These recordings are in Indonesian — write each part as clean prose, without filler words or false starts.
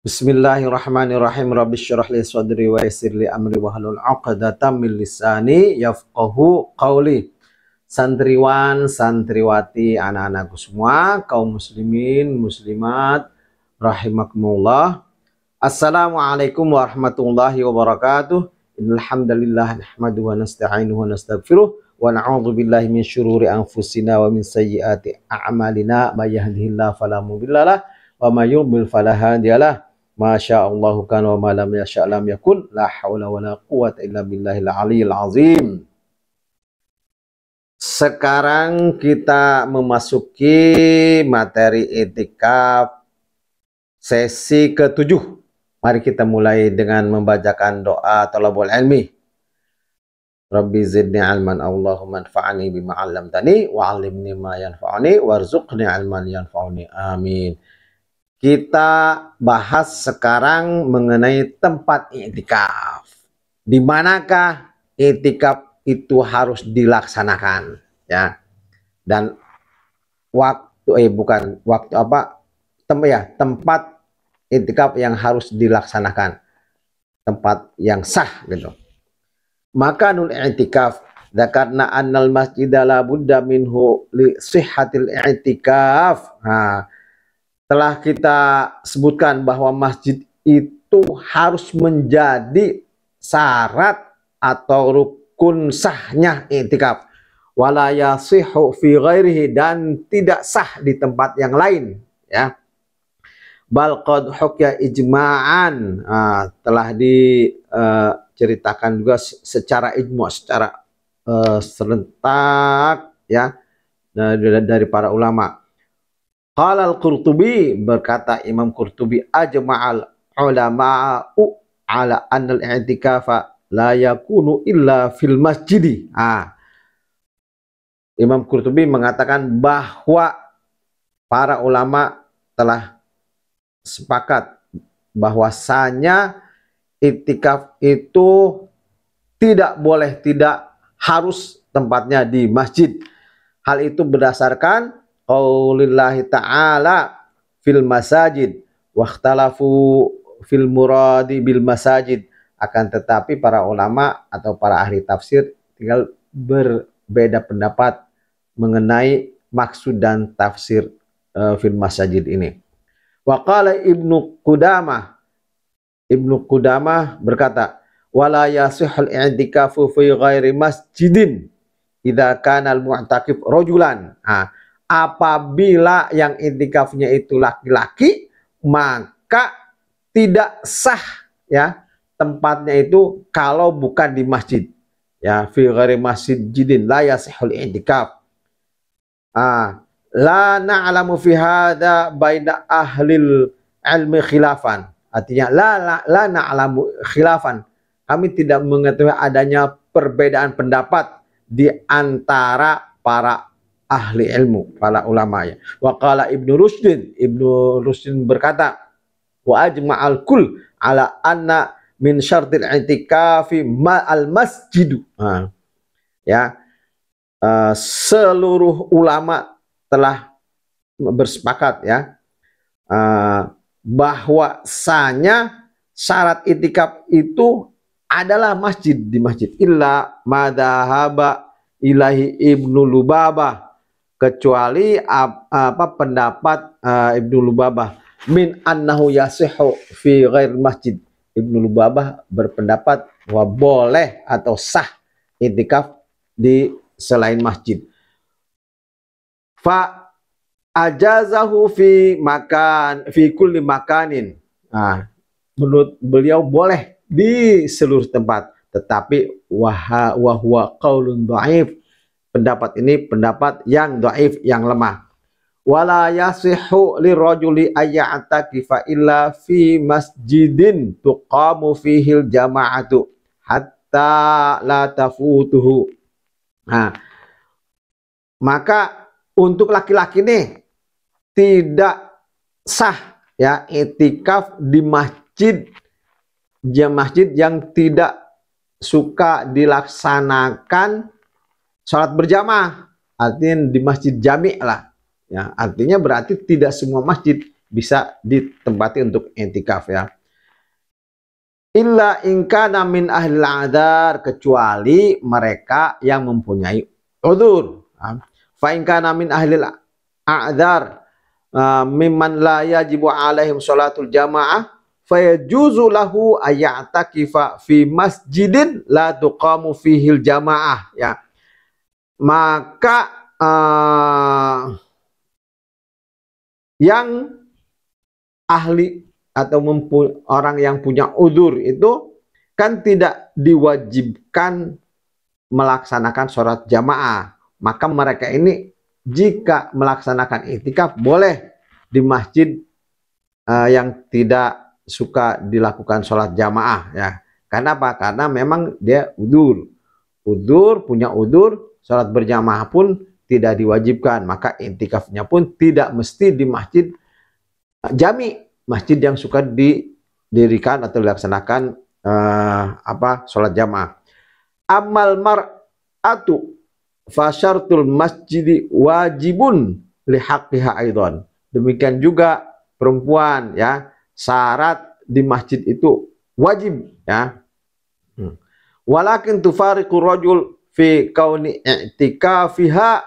Bismillahirrahmanirrahim. Rabbi syrah li sadri wa yassir li amri wa hlul 'uqdatam min lisani yafqahu qawli. Santriwan, santriwati, anak-anakku semua, kaum muslimin, muslimat, rahimakumullah. Assalamualaikum warahmatullahi wabarakatuh. Innal hamdalillah nahmaduhu wa nasta'inuhu wa nastaghfiruh wa na'udzu billahi min syururi anfusina wa min sayyiati a'malina. May yahdihillahu fala mudhillalah wa may yudlil fala hadiyalah. Masya Allah kan wa malam yasha lam yakun, la haula wa la quwata illa billahil aliyil azim. Sekarang kita memasuki materi i'tikaf sesi ke-7. Mari kita mulai dengan membacakan doa thalabul ilmi. Rabbi zidni ilman, Allahumma anfa'ni bima 'allamtani wa 'allimni ma yanfa'uni warzuqni ilman yanfa'uni. Amin. Kita bahas sekarang mengenai tempat i'tikaf. Di manakah i'tikaf itu harus dilaksanakan, ya? Dan tempat i'tikaf yang harus dilaksanakan, tempat yang sah gitu. Makanul i'tikaf, dzakarna annal masjida la budda minhu li sihhatil i'tikaf. Telah kita sebutkan bahwa masjid itu harus menjadi syarat atau rukun sahnya i'tikaf. Wala yasihhu fi ghairihi, dan tidak sah di tempat yang lain, ya. Bal qad hukya ijma'an, telah diceritakan juga secara ijma', secara serentak, ya, dari para ulama. Qala al-Qurtubi, berkata Imam Qurtubi, ajma'al ulama'u ala anna al-i'tikafa la yakunu illa fil masjidi. Imam Qurtubi mengatakan bahwa para ulama telah sepakat bahwasanya i'tikaf itu tidak boleh, tidak harus tempatnya di masjid. Hal itu berdasarkan qaulillahi ta'ala fil masajid wakhtalafu fil muradi bil masajid. Akan tetapi para ulama atau para ahli tafsir tinggal berbeda pendapat mengenai maksud dan tafsir fil masajid ini. Wa qala Ibnu Qudamah berkata, wala yasihul i'tikafu fi ghairi masjidin idza kana al mu'takif rajulan. Apabila yang i'tikafnya itu laki-laki, maka tidak sah, ya, tempatnya itu kalau bukan di masjid, ya. Fi ghairi masjidin la yasihul i'tikaf. La na'lamu fi hadza baina ahlil ilmi khilafan. Artinya la na'lamu khilafan. Kami tidak mengetahui adanya perbedaan pendapat di antara para ahli ilmu, para ulama, ya. Wa qala Ibnu Rushdin berkata, wa ajma'al kul ala anna min syartil i'tikafi ma'al masjidu. Ya, seluruh ulama telah bersepakat, ya, bahwasanya syarat i'tikaf itu adalah masjid, di masjid. Illa madhahaba ilahi Ibnu Lubabah, kecuali pendapat Ibnu Lubabah min annahu yasihhu fi ghair masjid. Ibnu Lubabah berpendapat bahwa boleh atau sah i'tikaf di selain masjid. Fa ajazahu fi kulli makanin. Menurut beliau boleh di seluruh tempat, tetapi wa huwa qaulun dhaif. Pendapat ini pendapat yang dhaif, yang lemah. Wala yasihhu lirajuli ayya'takifa illa fi masjidin tuqamu fihil jama'atu hatta la tafutuhu. Maka untuk laki-laki ini tidak sah, ya, i'tikaf di masjid yang tidak suka dilaksanakan sholat berjamaah. Artinya di masjid jami' lah, ya. Artinya berarti tidak semua masjid bisa ditempati untuk i'tikaf ya. Illa in kana min ahli adar, kecuali mereka yang mempunyai udzur. Fa in kana min ahli adar mimman la yajibu alaihim sholatul jamaah fayajuzu lahu ayya'takifa fi masjidin la tuqamu fihil jamaah ya. Maka yang ahli atau orang yang punya udzur itu kan tidak diwajibkan melaksanakan sholat jamaah. Maka mereka ini jika melaksanakan i'tikaf boleh di masjid yang tidak suka dilakukan sholat jamaah ya. Karena apa? Karena memang dia udzur, punya udzur, sholat berjamaah pun tidak diwajibkan. Maka i'tikafnya pun tidak mesti di masjid jami, masjid yang suka didirikan atau dilaksanakan sholat jamaah. Amal mar'atu fasyartul masjidi wajibun lihaqqiha aidan. Demikian juga perempuan ya, syarat di masjid itu wajib ya. Walakin tufariqu rajul fi kauni i'tikafiha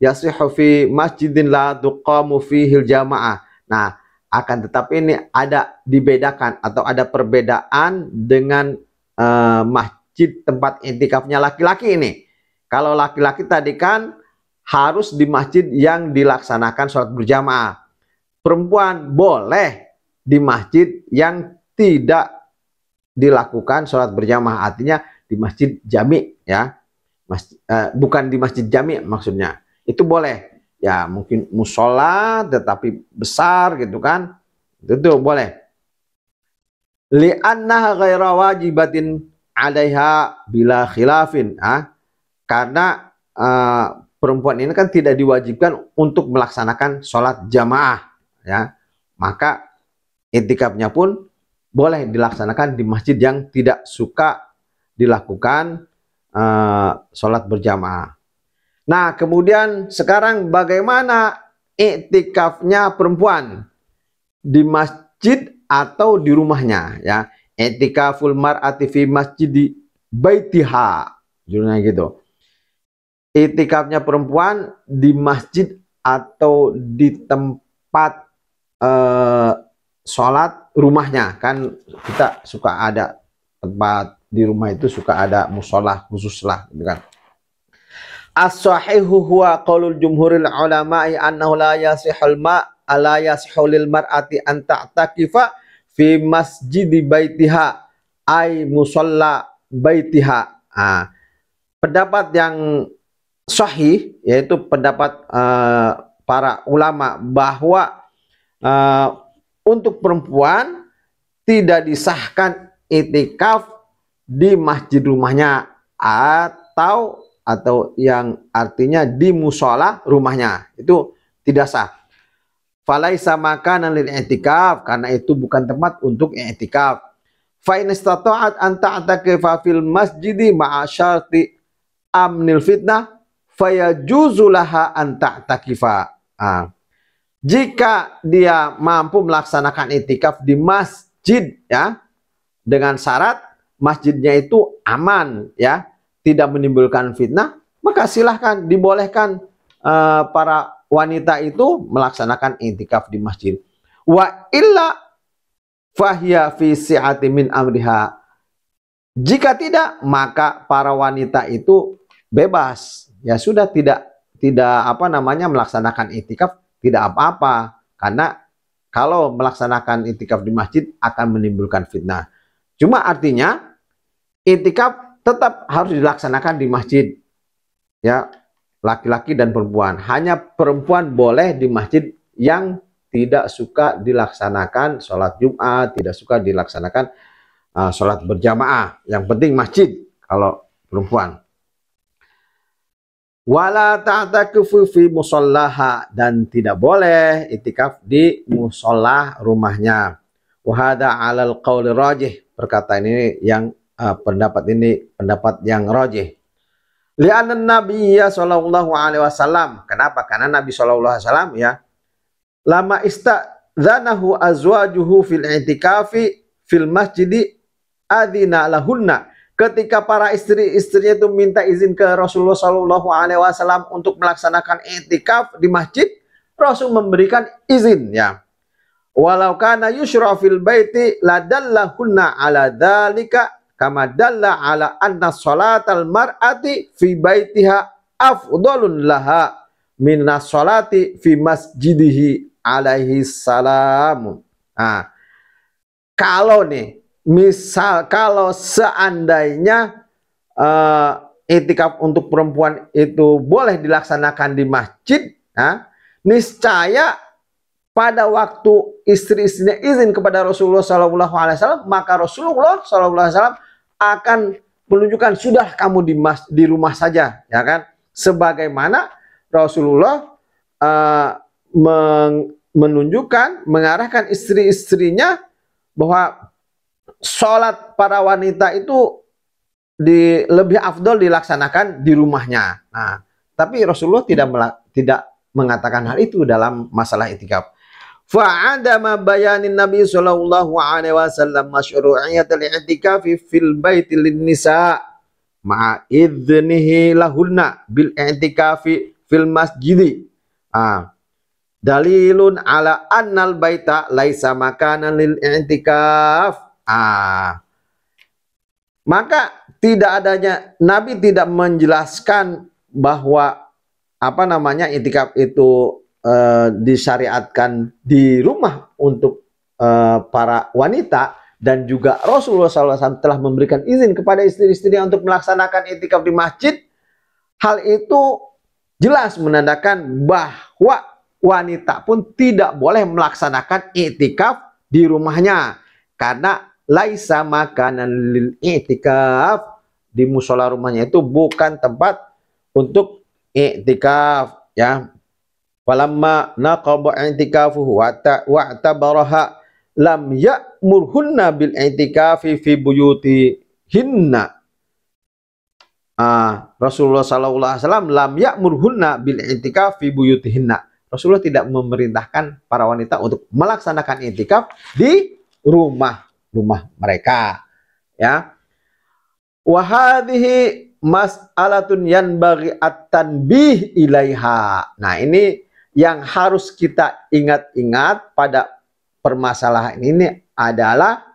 yasihu fi masjidin la tuqamu fihil jamaah. Nah, akan tetapi ini ada dibedakan atau ada perbedaan dengan masjid tempat i'tikafnya laki-laki ini. Kalau laki-laki tadi kan harus di masjid yang dilaksanakan sholat berjamaah. Perempuan boleh di masjid yang tidak dilakukan sholat berjamaah, artinya di masjid jami ya. Bukan di masjid jami maksudnya. Itu boleh. Ya mungkin musola tetapi besar gitu kan. Itu boleh. Li'annaha ghaira wajibatin 'alaiha bila khilafin. Karena perempuan ini kan tidak diwajibkan untuk melaksanakan sholat jamaah ya. Maka i'tikafnya pun boleh dilaksanakan di masjid yang tidak suka dilakukan sholat berjamaah. Nah, kemudian sekarang bagaimana i'tikafnya perempuan? Di masjid atau di rumahnya ya. I'tikaful mar'ati fi masjidi baitiha. Judulnya gitu. I'tikafnya perempuan di masjid atau di tempat sholat rumahnya. Kan kita suka ada tempat di rumah itu suka ada musola khusus lah gitu kan. As-sahihu huwa qaulul jumhuril ulama'i annahu la yasihul lil mar'ati an ta'takifa fi masjidi baitiha ay musalla baitiha. Pendapat yang sahih yaitu pendapat para ulama bahwa untuk perempuan tidak disahkan i'tikaf di masjid rumahnya atau yang artinya di musola rumahnya, itu tidak sah. Falaisa makanan lil i'tikaf, karena itu bukan tempat untuk i'tikaf. Fa in istata'at an ta'takifa fil masjidi ma'a syarti amnil fitnah fayajuzu laha an ta'takifa. Jika dia mampu melaksanakan i'tikaf di masjid ya, dengan syarat masjidnya itu aman ya, tidak menimbulkan fitnah, maka silahkan dibolehkan para wanita itu melaksanakan i'tikaf di masjid. Wa illa fahiya fi si'ati min amriha. Jika tidak, maka para wanita itu bebas. Ya sudah tidak melaksanakan i'tikaf tidak apa-apa, karena kalau melaksanakan i'tikaf di masjid akan menimbulkan fitnah. Cuma artinya i'tikaf tetap harus dilaksanakan di masjid ya, laki-laki dan perempuan. Hanya perempuan boleh di masjid yang tidak suka dilaksanakan sholat Jumat, tidak suka dilaksanakan sholat berjamaah. Yang penting masjid kalau perempuan. Wala ta'takifu fi musallaha, dan tidak boleh i'tikaf di musola rumahnya. Wa hadza 'alal qauli rajih, perkataan ini yang pendapat ini pendapat yang rajih. Li'anna Nabiyya sallallahu alaihi wasallam. Kenapa? Karena Nabi sallallahu alaihi wasallam ya, lama dzanahu azwajuhu fil i'tikafi fil masjidi adzina lahunna. Ketika para istri-istrinya itu minta izin ke Rasulullah Shallallahu Alaihi Wasallam untuk melaksanakan i'tikaf di masjid, Rasul memberikan izin, ya. Walau kana yushra fil baiti ladallahunna ala dzalika kama dalla ala anna sholatal mar'ati fi baitiha afdalun laha minas sholati fi masjidihi alaihi salam. Nah, kalau nih misal kalau seandainya i'tikaf untuk perempuan itu boleh dilaksanakan di masjid, niscaya pada waktu istri-istrinya izin kepada Rasulullah SAW, maka Rasulullah SAW akan menunjukkan sudah kamu di rumah saja, ya kan? Sebagaimana Rasulullah menunjukkan, mengarahkan istri-istrinya bahwa sholat para wanita itu lebih afdol dilaksanakan di rumahnya. Nah, tapi Rasulullah tidak mengatakan hal itu dalam masalah i'tikaf. Fa'adama bayanin Nabi sallallahu alaihi wasallam masyru'iyatul i'tikafi fil baiti lin-nisa ma'a idznihi lahunna bil i'tikafi fil masjidi. Dalilun ala annal baita laisa makanan lil i'tikaf. Maka tidak adanya, Nabi tidak menjelaskan bahwa i'tikaf itu disyariatkan di rumah untuk para wanita, dan juga Rasulullah SAW telah memberikan izin kepada istri-istrinya untuk melaksanakan i'tikaf di masjid. Hal itu jelas menandakan bahwa wanita pun tidak boleh melaksanakan i'tikaf di rumahnya, karena laisa makanan lil i'tikaf, di musola rumahnya itu bukan tempat untuk i'tikaf, ya. Falamma naqaba i'tikafuhu wa tabaraha lam ya'murhunna bil i'tikafi fi buyutihinna. Rasulullah sallallahu alaihi wasallam lam ya'murhunna bil i'tikafi fi buyutihinna. Rasulullah tidak memerintahkan para wanita untuk melaksanakan i'tikaf di rumah mereka, ya. Wa hadhihi mas'alatun yanbaghi at-tanbih ilaiha. Nah, ini yang harus kita ingat-ingat pada permasalahan ini adalah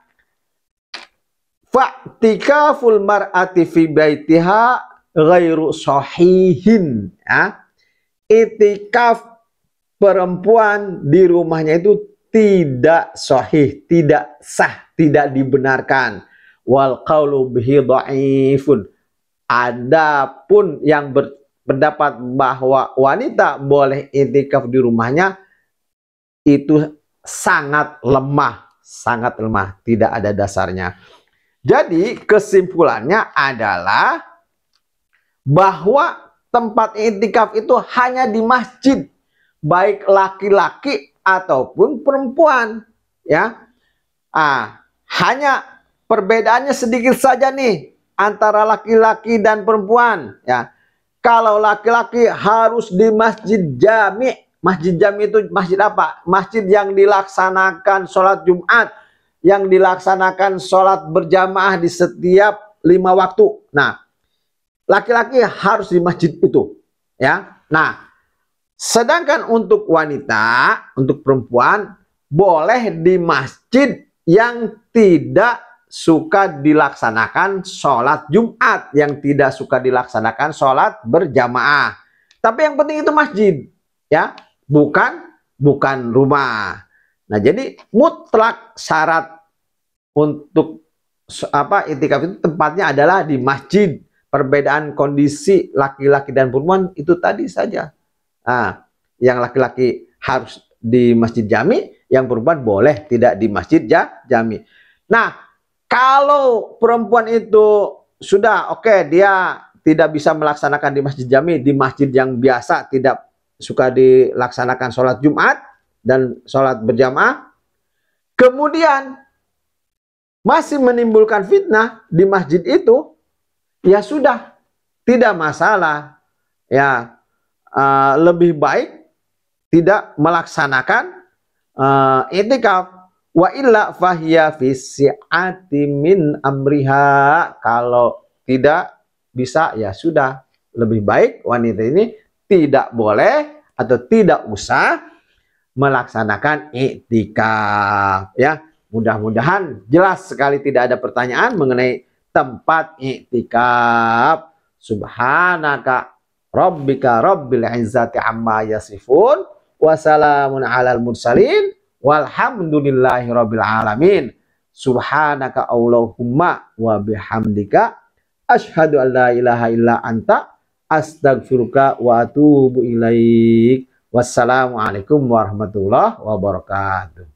fa'tikaful mar'ati fi baitiha ghairu sahihin, ya. I'tikaf perempuan di rumahnya itu tidak sahih, tidak sah, tidak dibenarkan. Wal qaulu bihi dhaifun. Adapun yang berpendapat bahwa wanita boleh i'tikaf di rumahnya itu sangat lemah, tidak ada dasarnya. Jadi kesimpulannya adalah bahwa tempat i'tikaf itu hanya di masjid, baik laki-laki ataupun perempuan, ya. Hanya perbedaannya sedikit saja nih antara laki-laki dan perempuan, ya. Kalau laki-laki harus di masjid jami'. Masjid jami' itu masjid apa? Masjid yang dilaksanakan sholat Jumat, yang dilaksanakan sholat berjamaah di setiap 5 waktu. Nah, laki-laki harus di masjid itu, ya. Nah, sedangkan untuk wanita, untuk perempuan, boleh di masjid yang tidak suka dilaksanakan sholat Jumat, yang tidak suka dilaksanakan sholat berjamaah. Tapi yang penting itu masjid, ya, bukan rumah. Nah, jadi mutlak syarat untuk i'tikaf itu tempatnya adalah di masjid. Perbedaan kondisi laki-laki dan perempuan itu tadi saja. Yang laki-laki harus di masjid jami, yang perempuan boleh tidak di masjid jami. Nah, kalau perempuan itu sudah dia tidak bisa melaksanakan di masjid jami, di masjid yang biasa tidak suka dilaksanakan sholat Jumat dan sholat berjamaah, kemudian masih menimbulkan fitnah di masjid itu, ya sudah, tidak masalah, ya. Lebih baik tidak melaksanakan i'tikaf. Wa illa fahiya fi si'ati min amriha. Kalau tidak bisa ya sudah, lebih baik wanita ini tidak boleh atau tidak usah melaksanakan i'tikaf ya. Mudah-mudahan jelas sekali, tidak ada pertanyaan mengenai tempat i'tikaf. Subhanaka rabbika rabbil izzati amma yasifun wa salamun alal mursalin walhamdulillahi rabbil alamin. Subhanaka Allahumma wa bihamdika asyhadu an la ilaha illa anta astaghfiruka wa atubu ilaik. Wassalamualaikum warahmatullahi wabarakatuh.